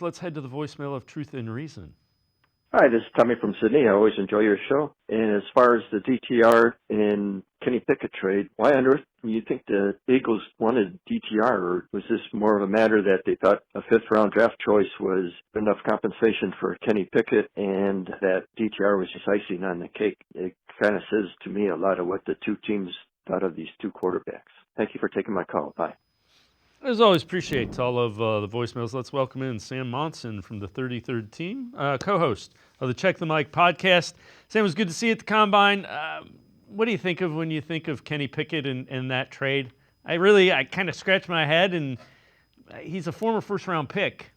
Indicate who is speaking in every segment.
Speaker 1: Let's head to the voicemail of Truth and Reason.
Speaker 2: Hi, this is Tommy from Sydney. I always enjoy your show. And as far as the DTR and Kenny Pickett trade, why on earth do you think the Eagles wanted DTR? Or was this more of a matter that they thought a fifth-round draft choice was enough compensation for Kenny Pickett and that DTR was just icing on the cake? It kind of says to me a lot of what the two teams thought of these two quarterbacks. Thank you for taking my call. Bye.
Speaker 1: As always, appreciate all of the voicemails. Let's welcome in Sam Monson from the 33rd team, co-host of the Check the Mic podcast. Sam, it was good to see you at the Combine. What do you think of when you think of Kenny Pickett and that trade? I kind of scratch my head, and he's a former first-round pick.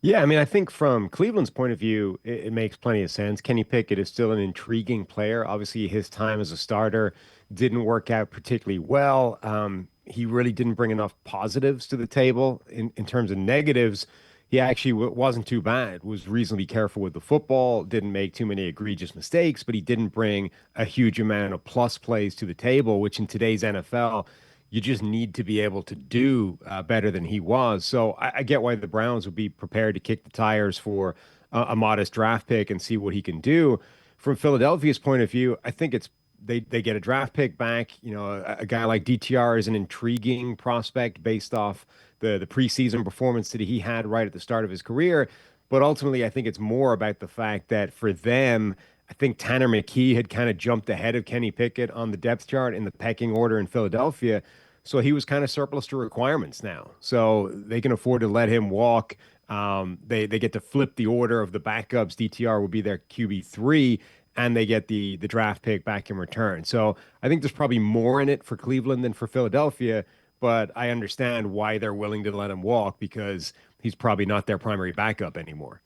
Speaker 3: Yeah, I mean, I think from Cleveland's point of view, it makes plenty of sense. Kenny Pickett is still an intriguing player. Obviously, his time as a starter didn't work out particularly well. He really didn't bring enough positives to the table. In terms of negatives, he actually wasn't too bad, was reasonably careful with the football, didn't make too many egregious mistakes, but he didn't bring a huge amount of plus plays to the table, which in today's NFL, you just need to be able to do better than he was. So I get why the Browns would be prepared to kick the tires for a modest draft pick and see what he can do. From Philadelphia's point of view, I think they get a draft pick back. You know, a guy like DTR is an intriguing prospect based off the preseason performance that he had right at the start of his career. But ultimately, I think it's more about the fact that for them, I think Tanner McKee had kind of jumped ahead of Kenny Pickett on the depth chart in the pecking order in Philadelphia. So he was kind of surplus to requirements now. So they can afford to let him walk. They get to flip the order of the backups. DTR will be their QB3, and they get the draft pick back in return. So I think there's probably more in it for Cleveland than for Philadelphia, but I understand why they're willing to let him walk because he's probably not their primary backup anymore.